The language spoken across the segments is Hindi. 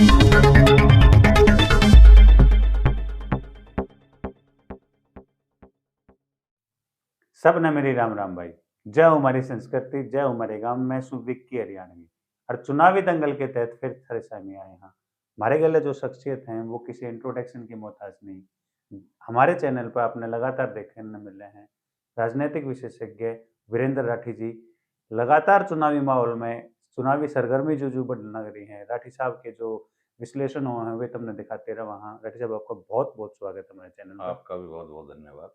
सब ने मेरी राम राम भाई। जय हो हमारी संस्कृति, जय हो हमारे गांव में सुविक्की हरियाणवी। और चुनावी दंगल के तहत फिर थरेसा में आए। हाँ, हमारे गले जो शख्सियत हैं वो किसी इंट्रोडक्शन की मोहताज नहीं। हमारे चैनल पर आपने लगातार देखने मिले हैं राजनीतिक विशेषज्ञ वीरेंद्र राठी जी। लगातार चुनावी माहौल में चुनावी सरगर्मी जो बढ़ रही है, राठी साहब के जो विश्लेषण हुए हैं वे तुमने दिखाते रहे। वहाँ राठी साहब आपका बहुत बहुत स्वागत है हमारे चैनल पर। आपका भी बहुत बहुत धन्यवाद।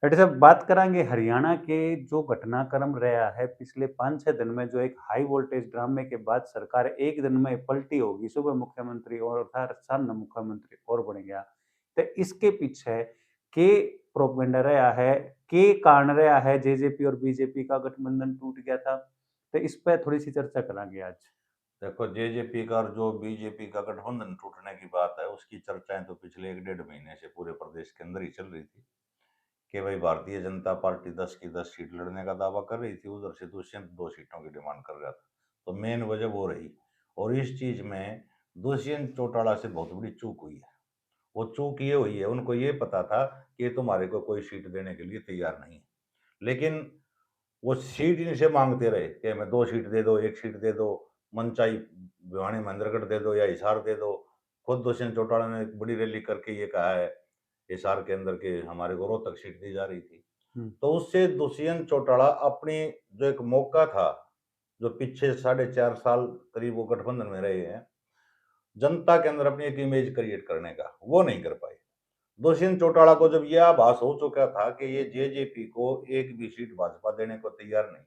डॉक्टर साहब, बात करांगे हरियाणा के जो घटनाक्रम रहा है पिछले 5-6 दिन में। जो एक हाई वोल्टेज ड्रामे के बाद सरकार एक दिन में पलटी होगी, सुबह मुख्यमंत्री और था शान मुख्यमंत्री और बन गया। तो इसके पीछे के प्रोपेगेंडा रहा है, के कारण रहा है जेजेपी और बीजेपी का गठबंधन टूट गया था। तो इस पर थोड़ी सी चर्चा करांगे आज। देखो, जेजेपी का और जो बीजेपी का गठबंधन टूटने की बात है, उसकी चर्चाएं तो पिछले 1-1.5 महीने से पूरे प्रदेश के अंदर ही चल रही थी कि भाई भारतीय जनता पार्टी 10 की 10 सीट लड़ने का दावा कर रही थी, उधर से दुष्यंत 2 सीटों की डिमांड कर रहा था। तो मेन वजह वो रही। और इस चीज में दुष्यंत चौटाला से बहुत बड़ी चूक हुई है। वो चूक ये हुई है, उनको ये पता था कि ये तुम्हारे को कोई सीट देने के लिए तैयार नहीं है, लेकिन वो सीट इनसे मांगते रहे कि हमें 2 सीट दे दो, 1 सीट दे दो, मनचाही भिवानी महेंद्रगढ़ दे दो या हिसार दे दो। खुद दुष्यंत चौटाला ने एक बड़ी रैली करके ये कहा है हिसार के अंदर के हमारे को रोहतक सीट दी जा रही थी। तो उससे दुष्यंत चौटाला अपनी जो एक मौका था, जो पीछे 4.5 साल करीब वो गठबंधन में रहे हैं, जनता के अंदर अपनी एक इमेज क्रिएट करने का, वो नहीं कर पाए। दुष्यंत चौटाला को जब यह आभास हो चुका था कि ये जेजेपी को एक भी सीट भाजपा देने को तैयार नहीं,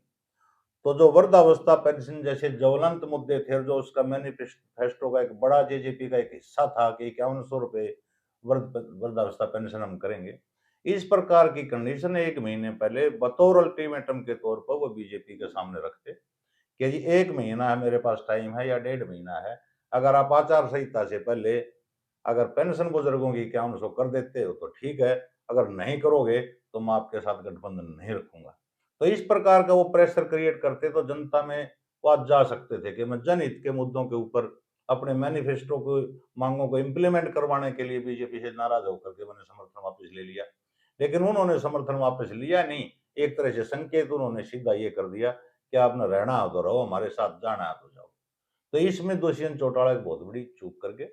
तो जो वृद्धावस्था पेंशन जैसे ज्वलंत मुद्दे थे और जो उसका मैनिफेस्टो का एक बड़ा जेजेपी का एक हिस्सा था कि 5100 रुपए वृद्धावस्था पेंशन हम करेंगे, इस प्रकार की कंडीशन 1 महीने पहले बतौर अल्टीमेटम के तौर पर वो बीजेपी के सामने रखते कि जी 1 महीना है मेरे पास टाइम है या 1.5 महीना है, अगर आप आचार संहिता से पहले अगर पेंशन बुजुर्गों की 5100 कर देते हो तो ठीक है, अगर नहीं करोगे तो मैं आपके साथ गठबंधन नहीं रखूंगा। तो इस प्रकार का वो प्रेशर क्रिएट करते तो जनता में वो आज जा सकते थे कि मैं जनहित के मुद्दों के ऊपर अपने मैनिफेस्टो को मांगों को इम्प्लीमेंट करवाने के लिए बीजेपी से नाराज होकर के मैंने समर्थन वापस ले लिया। लेकिन उन्होंने समर्थन वापस लिया नहीं, एक तरह से संकेत उन्होंने सीधा ये कर दिया कि आपने रहना हो तो रहो, हमारे साथ जाना है तो जाओ। तो इसमें दुष्यंत चौटाला एक बहुत बड़ी चूक कर गए।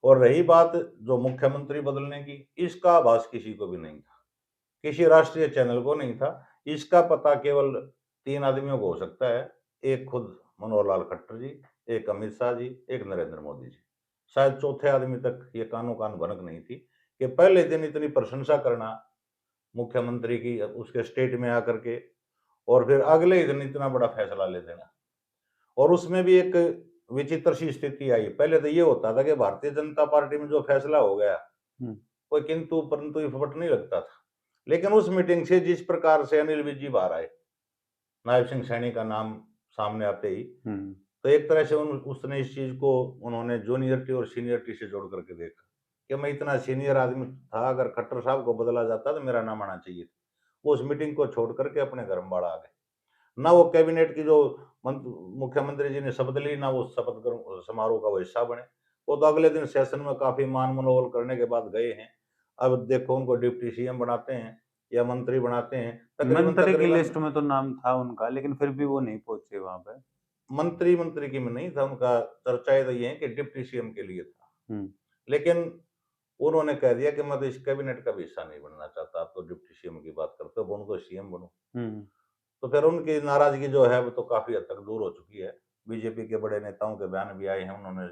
और रही बात जो मुख्यमंत्री बदलने की, इसका आभास किसी को भी नहीं था, किसी राष्ट्रीय चैनल को नहीं था। इसका पता केवल 3 आदमियों को हो सकता है, एक खुद मनोहर लाल खट्टर जी, एक अमित शाह जी, एक नरेंद्र मोदी जी। शायद चौथे आदमी तक ये कानो कान भनक नहीं थी कि पहले दिन इतनी प्रशंसा करना मुख्यमंत्री की उसके स्टेट में आकर के, और फिर अगले ही दिन इतना बड़ा फैसला ले देना। और उसमें भी एक विचित्र सी स्थिति आई। पहले तो ये होता था कि भारतीय जनता पार्टी में जो फैसला हो गया, कोई किंतु परंतु इफवट नहीं लगता था। लेकिन उस मीटिंग से जिस प्रकार से अनिल विज जी बाहर आए, नायब सिंह सैनी का नाम सामने आते ही, तो एक तरह से उसने इस चीज को उन्होंने जूनियरिटी और सीनियरिटी से जोड़ करके देखा कि मैं इतना सीनियर आदमी था, अगर खट्टर साहब को बदला जाता तो मेरा नाम आना चाहिए था। वो उस मीटिंग को छोड़ करके अपने घर में बाड़ा आ गए। ना वो कैबिनेट की जो मुख्यमंत्री जी ने शपथ ली, ना वो शपथ समारोह का वो हिस्सा बने। वो तो अगले दिन सेशन में काफी मान मनोबल करने के बाद गए हैं। अब देखो उनको डिप्टी सीएम बनाते हैं या मंत्री बनाते हैं। तकरीबन मंत्री की तकरीबन लिस्ट में तो नाम था उनका, लेकिन फिर भी वो नहीं पहुंचे वहां पे। मंत्री की में नहीं था उनका। चर्चाएं तो ये है कि डिप्टी सीएम के लिए था, लेकिन उन्होंने कह दिया कि मैं तो इस कैबिनेट का भी हिस्सा नहीं बनना चाहता। आप तो डिप्टी सीएम की बात करते हो, बनू तो सीएम बनू। तो फिर उनकी नाराजगी जो है वो तो काफी हद तक दूर हो चुकी है। बीजेपी के बड़े नेताओं के बयान भी आए हैं, उन्होंने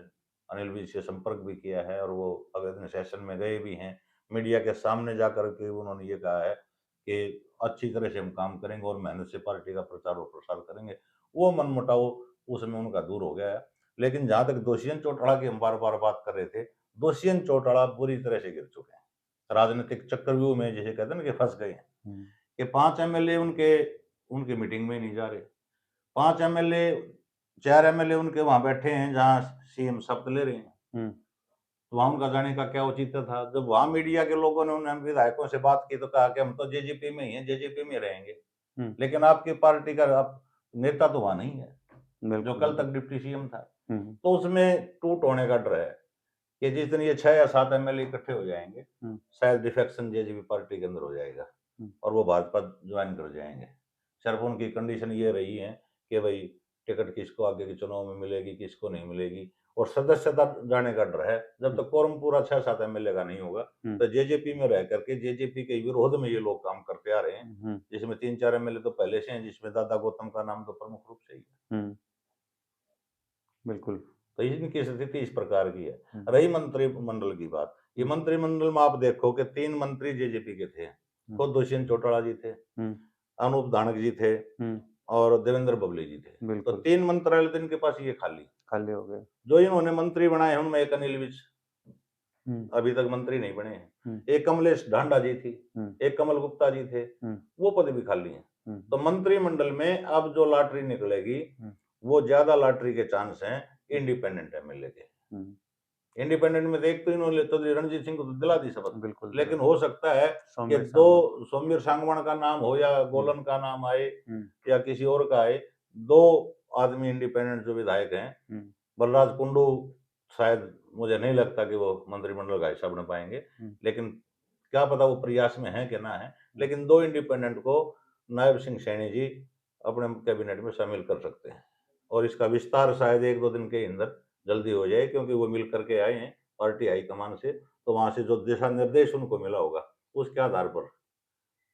अनिल विज से संपर्क भी किया है और वो अगले दिन सेशन में गए भी हैं। मीडिया के सामने जाकर के उन्होंने ये कहा है कि अच्छी तरह से हम काम करेंगे और मेहनत से पार्टी का प्रचार और प्रसार करेंगे। वो मनमुटाव उसमें उनका दूर हो गया है। लेकिन जहां तक दुष्यंत चौटाला की हम बार बार बात कर रहे थे, दुष्यंत चौटाला बुरी तरह से गिर चुके हैं राजनीतिक चक्रव्यूह में, जिसे कहते हैं ना कि फंस गए हैं। कि 5 एमएलए उनके उनकी मीटिंग में नहीं जा रहे। 5 एमएलए, 4 एमएलए उनके वहां बैठे हैं जहां सीएम शपथ ले रहे हैं। तो वहां उनका जाने का क्या औचित्य था? जब वहां मीडिया के लोगों ने उन विधायकों से बात की तो कहा कि हम तो जेजेपी में ही हैं, जेजेपी में रहेंगे। लेकिन आपकी पार्टी का आप नेता तो वहां नहीं है, जो कल तक डिप्टी सीएम था। तो उसमें टूट होने का डर है कि जिस दिन ये 6 या 7 एमएलए इकट्ठे हो जाएंगे, शायद डिफेक्शन जेजेपी पार्टी के अंदर हो जाएगा और वो भाजपा ज्वाइन कर जाएंगे। सिर्फ उनकी कंडीशन ये रही है कि भाई टिकट किसको आगे के चुनाव में मिलेगी, किसको नहीं मिलेगी, और सदस्यता जाने का डर है। जब तक कोरम पूरा 6-7 एमएलए का नहीं होगा तो जेजेपी में रह करके जेजेपी के विरोध में ये लोग काम करते आ रहे हैं, जिसमें 3-4 एमएलए तो पहले से हैं, जिसमें दादा गौतम का नाम तो प्रमुख रूप से ही है। बिल्कुल। तो इनकी स्थिति इस प्रकार की है। रही मंत्रिमंडल की बात, ये मंत्रिमंडल में आप देखो कि 3 मंत्री जेजेपी के थे, खुद दुष्यंत चौटाला जी थे, अनूप धानक जी थे और देवेंद्र बबली जी थे। तो 3 मंत्रालय तो इनके पास ये खाली हो गए। जो इन्होंने मंत्री बनाए उनमें एक अनिल विज अभी तक मंत्री नहीं बने हैं, एक कमलेश ढांडा जी थी, एक कमल गुप्ता जी थे, वो पद भी खाली हैं। तो मंत्रिमंडल में अब जो लॉटरी निकलेगी वो ज्यादा लॉटरी के चांस हैं इंडिपेंडेंट एमएलए के। इंडिपेंडेंट में देख तो इन्होंने तो रणजीत सिंह को तो दिला दी शपथ, लेकिन हो सकता है कि 2 सोमवीर सांगवान का नाम हो या गोलन का नाम आए या किसी और का आए, 2 आदमी इंडिपेंडेंट जो विधायक हैं, बलराज कुंडू शायद मुझे नहीं लगता कि वो मंत्रिमंडल का हिस्सा बन पाएंगे, लेकिन क्या पता वो प्रयास में है कि ना है, लेकिन 2 इंडिपेंडेंट को नायब सिंह सैनी जी अपने कैबिनेट में शामिल कर सकते हैं और इसका विस्तार शायद 1-2 दिन के अंदर जल्दी हो जाए, क्योंकि वो मिल करके आए हैं पार्टी हाईकमान से, तो वहां से जो दिशा निर्देश उनको मिला होगा उसके आधार पर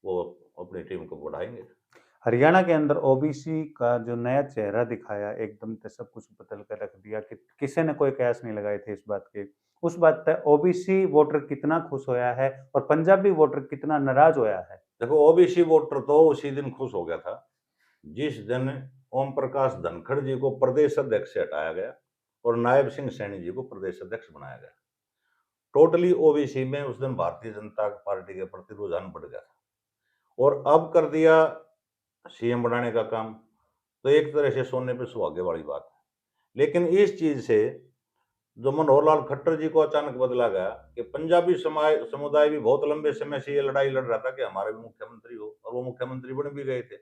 वो अपनी टीम को बढ़ाएंगे। हरियाणा के अंदर ओबीसी का जो नया चेहरा दिखाया, एकदम से सब कुछ बदल कर रख दिया कि किसी ने कोई कयास नहीं लगाए थे इस बात के। उस बात पे ओबीसी वोटर कितना खुश होया है और पंजाबी वोटर कितना नाराज होया है? देखो, ओबीसी वोटर तो उसी दिन खुश हो गया था जिस दिन ओम प्रकाश धनखड़ जी को प्रदेश अध्यक्ष से हटाया गया और नायब सिंह सैनी जी को प्रदेश अध्यक्ष बनाया गया। टोटली ओबीसी में उस दिन भारतीय जनता पार्टी के प्रति रुझान बढ़ गया था और अब कर दिया सीएम बनाने का काम, तो एक तरह से सोने पे सुहागे वाली बात है। लेकिन इस चीज से जो मनोहर लाल खट्टर जी को अचानक बदला गया कि पंजाबी समुदाय भी बहुत लंबे समय से ये लड़ाई लड़ रहा था कि हमारे भी मुख्यमंत्री हो, और वो मुख्यमंत्री बन भी गए थे,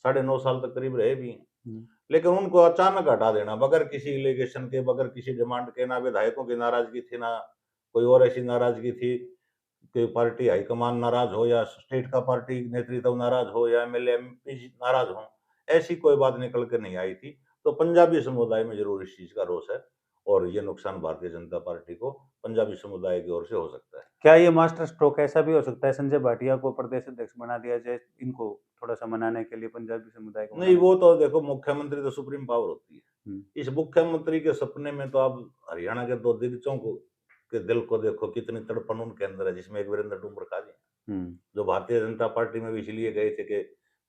9.5 साल तक करीब रहे भी हैं। लेकिन उनको अचानक हटा देना बगैर किसी इलीगेशन के, बगैर किसी डिमांड के, ना विधायकों की नाराजगी थी, ना कोई और ऐसी नाराजगी थी कि पार्टी हाईकमान नाराज हो या स्टेट का पार्टी नेतृत्व नाराज हो या एमएलए एमपी नाराज हो, ऐसी कोई बात निकल कर नहीं आई थी। तो पंजाबी समुदाय में जरूर इस चीज का रोष है और ये नुकसान भारतीय जनता पार्टी को पंजाबी समुदाय की ओर से हो सकता है। क्या ये मास्टर स्ट्रोक ऐसा भी हो सकता है संजय भाटिया को प्रदेश अध्यक्ष बना दिया जाए, इनको थोड़ा सा मनाने के लिए पंजाबी समुदाय को? नहीं, वो तो देखो, मुख्यमंत्री तो सुप्रीम पावर होती है। इस मुख्यमंत्री के सपने में तो आप हरियाणा के 2 दिग्गजों को के दिल को देखो, कितनी तड़पन उनके अंदर है, जिसमें एक वीरेंद्र डुमरका जी जो भारतीय जनता पार्टी में भी इसलिए गए थे कि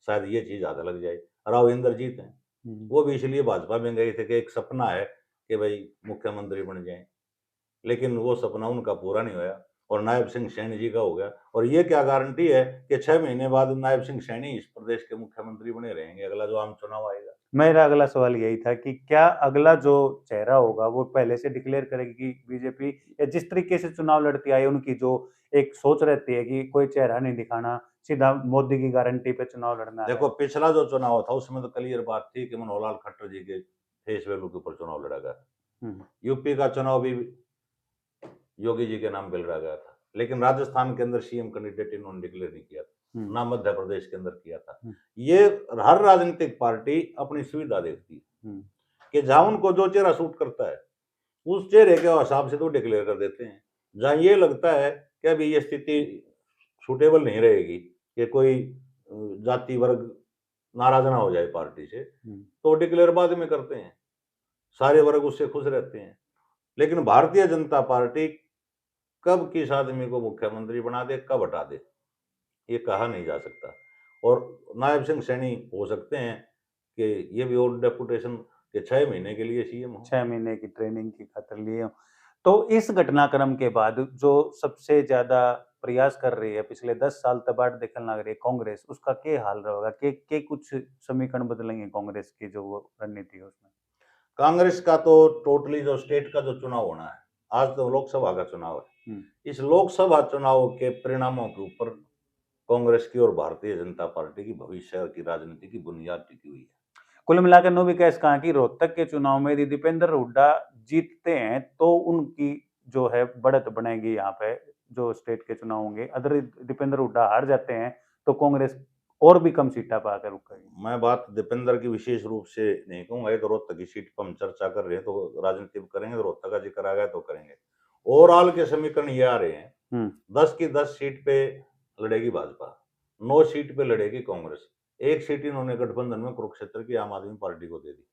शायद ये चीज हाथ लग जाए। राव इंद्रजीत हैं, वो भी इसलिए भाजपा में गए थे कि एक सपना है कि भाई मुख्यमंत्री बन जाए, लेकिन वो सपना उनका पूरा नहीं हुआ और नायब सिंह सैनी जी का हो गया। और ये क्या गारंटी है कि 6 महीने बाद नायब सिंह सैनी इस प्रदेश के मुख्यमंत्री बने रहेंगे, अगला जो आम चुनाव आएगा? मेरा अगला सवाल यही था कि क्या अगला जो चेहरा होगा वो पहले से डिक्लेयर करेगी बीजेपी, या जिस तरीके से चुनाव लड़ती आई उनकी जो एक सोच रहती है कि कोई चेहरा नहीं दिखाना, सीधा मोदी की गारंटी पे चुनाव लड़ना है? देखो, पिछला जो चुनाव था उसमें तो क्लियर बात थी कि मनोहर लाल खट्टर जी के फेस वैल्यू के ऊपर चुनाव लड़ा गया। यूपी का चुनाव भी योगी जी के नाम बिलरा गया था, लेकिन राजस्थान के अंदर सीएम कैंडिडेट इन्होंने डिक्लेयर नहीं किया था, ना मध्य प्रदेश के अंदर किया था। ये हर राजनीतिक पार्टी अपनी सुविधा देखती है कि जहां उनको जो चेहरा सूट करता है उस चेहरे के हिसाब से तो डिक्लेयर कर देते हैं। जहां ये लगता है कि अभी ये स्थिति सूटेबल नहीं रहेगी कि कोई जाति वर्ग नाराज ना हो जाए पार्टी से, तो डिक्लेयर बाद में करते हैं, सारे वर्ग उससे खुश रहते हैं। लेकिन भारतीय जनता पार्टी कब किस आदमी को मुख्यमंत्री बना दे, कब हटा दे, ये कहा नहीं जा सकता। और नायब सिंह सैनी हो सकते हैं कि ये भी और डेपुटेशन के 6 महीने के लिए सीएम हो, 6 महीने की ट्रेनिंग की खातिर लिए। तो इस घटनाक्रम के बाद जो सबसे ज्यादा प्रयास कर रही है पिछले 10 साल तबाड़ देखने लग रही है कांग्रेस, उसका क्या हाल रहेगा? के कुछ समीकरण बदलेंगे कांग्रेस की जो रणनीति है उसमें? कांग्रेस का तो टोटली जो स्टेट का जो चुनाव होना है, आज तो लोकसभा का चुनाव है, इस लोकसभा चुनाव के परिणामों के ऊपर कांग्रेस की और भारतीय जनता पार्टी की भविष्य की राजनीति की बुनियाद टिकी हुई है। कुल मिलाकर नो विकास कहा कि रोहतक के चुनाव में यदि दीपेंद्र हुड्डा जीतते हैं तो उनकी जो है बढ़त बनेगी यहाँ पे जो स्टेट के चुनाव होंगे। अगर दीपेंद्र हुड्डा हार जाते हैं तो कांग्रेस और भी कम सीटा पाकर रुकेगी। मैं बात दीपेंद्र की विशेष रूप से नहीं कहूंगा, ये तो रोहतक की सीट पर हम चर्चा कर रहे हैं, तो राजनीति करेंगे तो रोहतक का जिक्र आ गया तो करेंगे। ओवरऑल के समीकरण ये आ रहे हैं, 10 की 10 सीट पे लड़ेगी भाजपा, 9 सीट पे लड़ेगी कांग्रेस, 1 सीट इन्होंने गठबंधन में कुरुक्षेत्र की आम आदमी पार्टी को दे दी।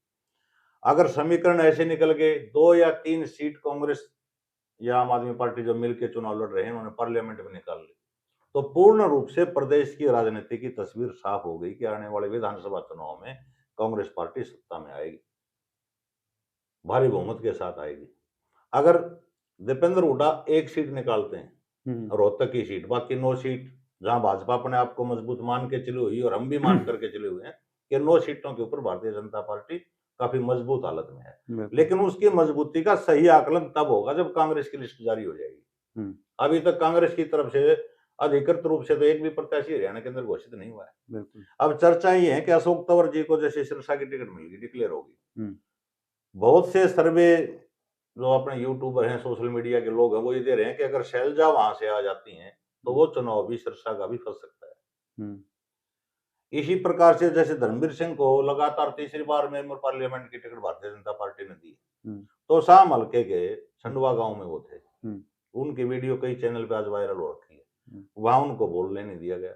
अगर समीकरण ऐसे निकल गए 2 या 3 सीट कांग्रेस या आम आदमी पार्टी जो मिलकर चुनाव लड़ रहे हैं उन्होंने पार्लियामेंट में निकाल ली, तो पूर्ण रूप से प्रदेश की राजनीति की तस्वीर साफ हो गई कि आने वाले विधानसभा चुनाव में कांग्रेस पार्टी सत्ता में आएगी, भारी बहुमत के साथ आएगी। अगर दीपेंद्र हुड्डा 1 सीट निकालते हैं, रोहतक की सीट, बाकी 9 सीट जहां भाजपा अपने आप को मजबूत मान के चली हुई और हम भी मान करके चले हुए हैं कि 9 सीटों के ऊपर भारतीय जनता पार्टी काफी मजबूत हालत में है, लेकिन उसकी मजबूती का सही आकलन तब होगा जब कांग्रेस की लिस्ट जारी हो जाएगी। अभी तक कांग्रेस की तरफ से अधिकृत रूप से तो एक भी प्रत्याशी हरियाणा के अंदर घोषित नहीं हुआ है। अब चर्चा ये है कि अशोक तंवर जी को जैसे सिरसा की टिकट मिलेगी, डिक्लेयर होगी, बहुत से सर्वे जो अपने यूट्यूबर हैं, सोशल मीडिया के लोग हैं, वो ये दे रहे हैं कि अगर शैलजा वहां से आ जाती हैं तो वो चुनाव भी सिरसा का भी फंस सकता है। इसी प्रकार से जैसे धर्मवीर सिंह को लगातार तीसरी बार मेंबर पार्लियामेंट की टिकट भारतीय जनता पार्टी ने दी, तो शाम हल्के के छंडवा गांव में वो थे, उनकी वीडियो कई चैनल पे आज वायरल हो रखी है, वहां उनको बोलने नहीं दिया गया,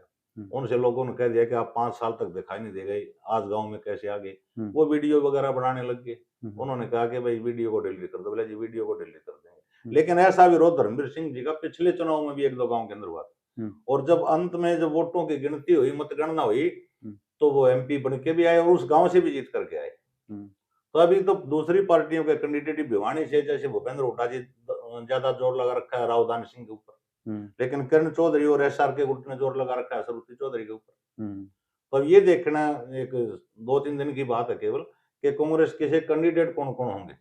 उनसे लोगों ने कह दिया कि आप 5 साल तक दिखाई नहीं दे गए, आज गांव में कैसे आ गए। वो वीडियो वगैरह बनाने लग गए, उन्होंने कहा कि भाई वीडियो को डिलीट कर दो, बोले जी वीडियो को डिलीट कर देंगे। लेकिन ऐसा विरोध धर्मवीर सिंह जी का पिछले चुनाव में भी 1-2 गांव के अंदर हुआ था, और जब अंत में जब वोटों की गिनती हुई, मतगणना हुई, तो वो एमपी बन के भी आए और उस गांव से भी जीत करके आए। तो अभी तो दूसरी पार्टियों के कैंडिडेट भिवानी से जैसे भूपेंद्र हुड्डा जी ज्यादा जोर लगा रखा है रावधान सिंह के ऊपर, लेकिन किरण चौधरी और एसआर के गुट ने जोर लगा रखा है सरुति चौधरी के ऊपर। तो अब ये देखना एक 2-3 दिन की बात है केवल कि कांग्रेस के कैंडिडेट कौन कौन होंगे,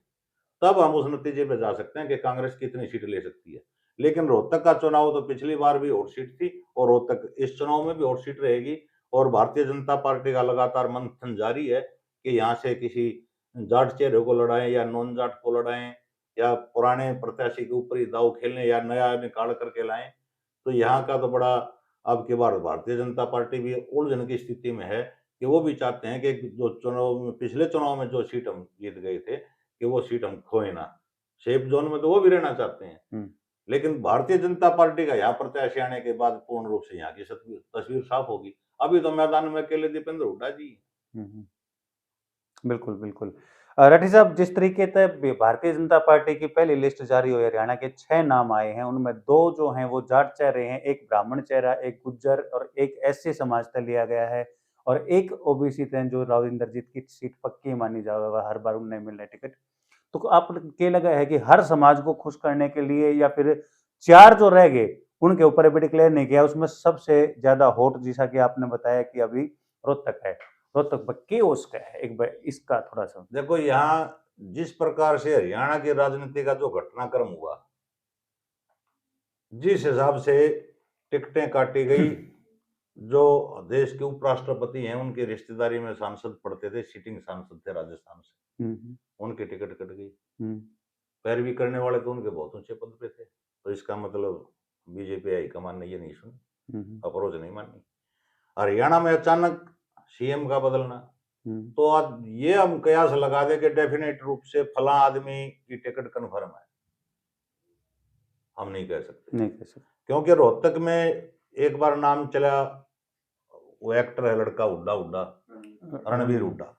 तब हम उस नतीजे पे जा सकते हैं कि कांग्रेस कितनी सीट ले सकती है। लेकिन रोहतक का चुनाव तो पिछली बार भी हॉट सीट थी और रोहतक इस चुनाव में भी हॉट सीट रहेगी, और भारतीय जनता पार्टी का लगातार मंथन जारी है कि यहाँ से किसी जाट चेहरे को लड़ाएं या नॉन जाट को लड़ाएं या पुराने प्रत्याशी के ऊपर ही दाव खेलने या नया निकाल करके लाएं। तो यहाँ का तो बड़ा अब की बार भारतीय जनता पार्टी भी उलझन की स्थिति में है कि वो भी चाहते हैं कि जो चुनाव में पिछले चुनाव में जो सीट हम जीत गए थे कि वो सीट हम खोए ना, सेफ जोन में तो वो भी रहना चाहते हैं। लेकिन भारतीय जनता पार्टी का यहाँ प्रत्याशी आने के बाद पूर्ण रूप से यहाँ की तस्वीर साफ होगी। अभी तो मैदान में अकेले दीपेंद्र हुड्डा जी। बिल्कुल बिल्कुल। राठी साहब, जिस तरीके से भारतीय जनता पार्टी की पहली लिस्ट जारी हुई, हरियाणा के 6 नाम आए हैं, उनमें 2 जो हैं वो जाट चेहरे हैं, एक ब्राह्मण चेहरा, एक गुज्जर और एक एससी समाज से लिया गया है, और एक ओबीसी थे जो राव इंद्रजीत की सीट पक्की मानी जाएगा, हर बार उन्हें मिलने टिकट। तो आपको क्या लगा है कि हर समाज को खुश करने के लिए, या फिर 4 जो रह गए उनके ऊपर अभी डिक्लेयर नहीं किया, उसमें सबसे ज्यादा हॉट जैसा कि आपने बताया कि अभी रोहतक है, रोहतक बक्की उसका है, एक बार इसका थोड़ा सा देखो, यहाँ जिस प्रकार से हरियाणा की राजनीति का जो घटनाक्रम हुआ, जिस हिसाब से टिकटें काटी गई, जो देश के उपराष्ट्रपति हैं उनकी रिश्तेदारी में सांसद पड़ते थे, सिटिंग सांसद थे राजस्थान से, उनकी टिकट कट गई। पैरवी करने वाले तो उनके बहुत ऊंचे पद पे थे, तो इसका मतलब बीजेपी हाईकमान ने ये नहीं सुनी, अप्रोच नहीं मानी। हरियाणा में अचानक सीएम का बदलना, तो आज ये हम कयास लगा दे कि डेफिनेट रूप से फला आदमी की टिकट कन्फर्म है, हम नहीं कह सकते, क्योंकि रोहतक में एक बार नाम चला, वो एक्टर है लड़का हुड्डा रणवीर हुड्डा,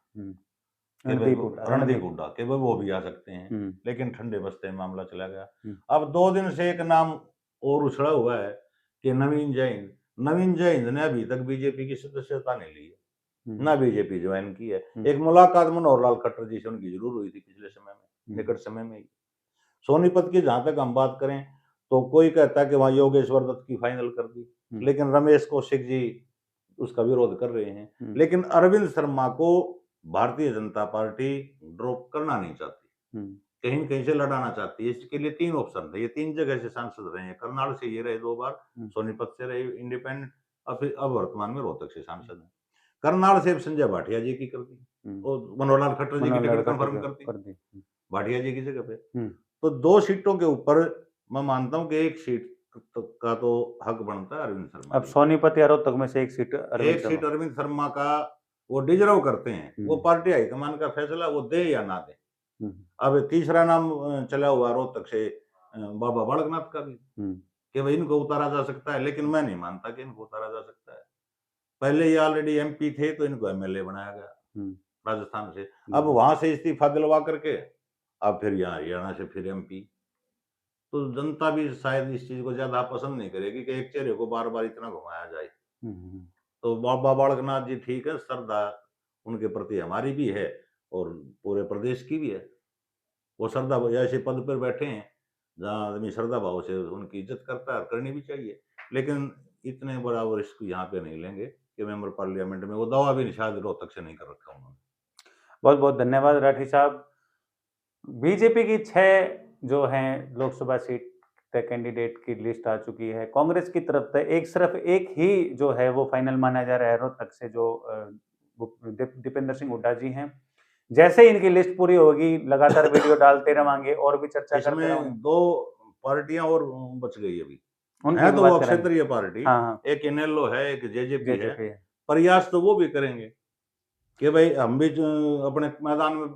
रणदीप हुड्डा के वो भी आ सकते हैं, लेकिन ठंडे बस्ते में मामला चला गया। अब 2 दिन से एक नाम और उछड़ा हुआ है कि नवीन जैन ने अभी तक बीजेपी की सदस्यता नहीं ली है, ना बीजेपी ज्वाइन की है। एक मुलाकात मनोहर लाल खट्टर जी से उनकी जरूर हुई थी पिछले समय में, निकट समय में ही। सोनीपत की जहां तक हम बात करें तो कोई कहता है कि वहां योगेश्वर दत्त की फाइनल कर दी, लेकिन रमेश कौशिक जी उसका विरोध कर रहे हैं। लेकिन अरविंद शर्मा को भारतीय जनता पार्टी ड्रॉप करना नहीं चाहती, कहीं कहीं से लड़ाना चाहती है। इसके लिए 3 ऑप्शन थे, ये 3 जगह से सांसद रहे हैं, करनाल से ये रहे 2 बार, सोनीपत से रहे इंडिपेंडेंट, अब वर्तमान में रोहतक से सांसद हैं। करनाल से संजय भाटिया जी की कर दी, और मनोहर लाल खट्टर जी की मनोहर लाल टिकट कंफर्म खट्टर कर दी कर दी। भाटिया जी की जगह पे। हम्म, तो 2 सीटों के ऊपर मैं मानता हूँ कि 1 सीट का तो हक बनता है अरविंद शर्मा अब जी को। सोनीपत या रोहतक में से एक सीट अरविंद 1 सीट शर्मा। अरविंद शर्मा का वो डिजर्व करते हैं, वो हम्म, पार्टी हाईकमान का फैसला, वो दे या ना दे। हम्म, अब तीसरा नाम चला हुआ रोहतक से बाबा बालकनाथ का भी, हम्म, कि भाई इनको उतारा जा सकता है, लेकिन मैं नहीं मानता कि इनको उतारा जा सकता है। पहले ये ऑलरेडी एमपी थे, तो इनको एमएलए बनाया गया हम्म, राजस्थान से। अब बिल्कुल। वहां से इस्तीफा दिलवा करके अब फिर यहाँ हरियाणा से फिर एमपी। तो जनता भी शायद इस चीज को ज्यादा पसंद नहीं करेगी कि एक चेहरे को बार बार इतना घुमाया जाए। हम्म, तो बाबा बालकनाथ जी ठीक है, श्रद्धा उनके प्रति हमारी भी है और पूरे प्रदेश की भी है। वो श्रद्धा ऐसे पद पर बैठे हैं जहाँ आदमी श्रद्धा भाव से उनकी इज्जत करता है, और करनी भी चाहिए। लेकिन इतने बड़ा रिस्क यहाँ पे नहीं लेंगे कि मेंबर पार्लियामेंट में, वो दावा भी शायद रोहतक से नहीं कर रखा उन्होंने। बहुत बहुत धन्यवाद राठी साहब। बीजेपी की 6 जो हैं लोकसभा सीट तय कैंडिडेट की लिस्ट आ चुकी है। कांग्रेस की तरफ से एक सिर्फ एक ही जो है वो फाइनल माना जा रहा है रोहतक से, जो दीपेंद्र सिंह हुड्डा जी हैं। जैसे ही इनकी लिस्ट पूरी होगी लगातार वीडियो डालते रहेंगे और भी चर्चा करते रहेंगे। इसमें 2 पार्टियां और बच गई अभी, उनकी है भी तो बात वो करेंगे। क्षेत्रीय पार्टी, हाँ, हाँ, एक इनेलो है, एक जेजेपी है। जेजेपी है। प्रयास तो वो भी करेंगे कि भाई हम भी अपने मैदान में,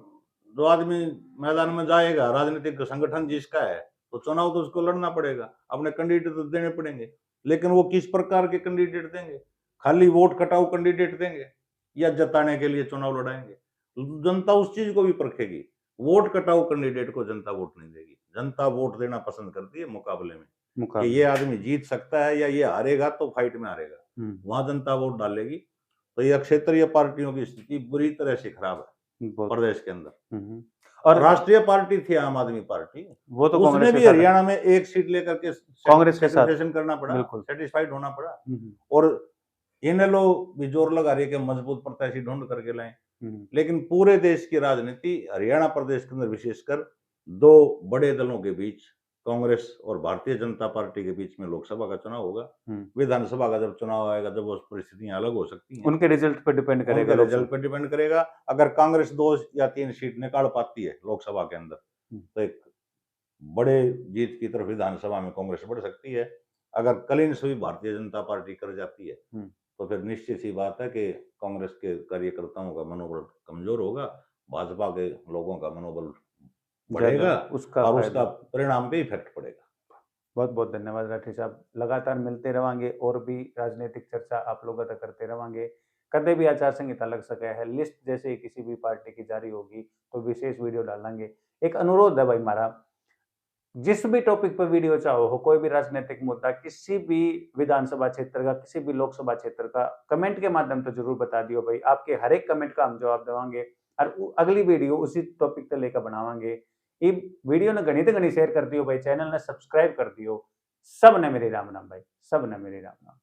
जो आदमी मैदान में जाएगा, राजनीतिक संगठन जिसका है, तो चुनाव तो उसको लड़ना पड़ेगा, अपने कैंडिडेट तो देने पड़ेंगे। लेकिन वो किस प्रकार के कैंडिडेट देंगे, खाली वोट कटाऊ कैंडिडेट देंगे या जताने के लिए चुनाव लड़ाएंगे? जनता उस चीज को भी परखेगी। वोट कटाऊ कैंडिडेट को जनता वोट नहीं देगी, जनता वोट देना पसंद करती है मुकाबले में, कि ये मुकाबले। आदमी जीत सकता है या ये हारेगा तो फाइट में हारेगा, वहां जनता वोट डालेगी। तो ये क्षेत्रीय पार्टियों की स्थिति बुरी तरह से खराब है बहुत। प्रदेश के अंदर। और राष्ट्रीय पार्टी थी आम आदमी पार्टी, वो तो कांग्रेस उसने के भी साथ है। हरियाणा में 1 सीट लेकर के कांग्रेस के साथ। सेटिस्फेक्शन करना पड़ा, बिल्कुल। सेटिस्फाइड होना पड़ा। हम्म, और इनेलो भी जोर लगा रही है कि मजबूत प्रत्याशी ढूंढ करके लाएं। हम्म, लेकिन पूरे देश की राजनीति हरियाणा प्रदेश के अंदर विशेषकर 2 बड़े दलों के बीच, कांग्रेस और भारतीय जनता पार्टी के बीच में लोकसभा का चुनाव होगा। विधानसभा का जब चुनाव आएगा, जब वो परिस्थितियां अलग हो सकती हैं, उनके रिजल्ट पे डिपेंड करेगा। उनके रिजल्ट पर डिपेंड करेगा। अगर कांग्रेस 2 या 3 सीट निकाल पाती है लोकसभा के अंदर, तो एक बड़े जीत की तरफ विधानसभा में कांग्रेस बढ़ सकती है। अगर कलीन सुई भारतीय जनता पार्टी कर जाती है, तो फिर निश्चित सी बात है कि कांग्रेस के कार्यकर्ताओं का मनोबल कमजोर होगा, भाजपा के लोगों का मनोबल बढ़ेगा और उसका परिणाम पे इफेक्ट पड़ेगा। बहुत बहुत धन्यवाद राठी साहब। लगातार मिलते रहेंगे और भी राजनीतिक चर्चा आप लोगों तक करते रहेंगे। कदे भी आचार संहिता लग सके है, लिस्ट जैसे ही किसी भी पार्टी की जारी होगी तो विशेष वीडियो डालेंगे। एक अनुरोध है भाई हमारा, जिस भी टॉपिक पर वीडियो चाहो हो, कोई भी राजनीतिक मुद्दा, किसी भी विधानसभा क्षेत्र का, किसी भी लोकसभा क्षेत्र का, कमेंट के माध्यम से जरूर बता दियो भाई। आपके हर एक कमेंट का हम जवाब देवांगे और अगली वीडियो उसी टॉपिक पे लेकर बनावांगे। ये वीडियो ने घनी तो घनी शेयर कर दियो भाई, चैनल ने सब्सक्राइब कर दियो। सब ने मेरी राम राम भाई, सब ने मेरी राम राम।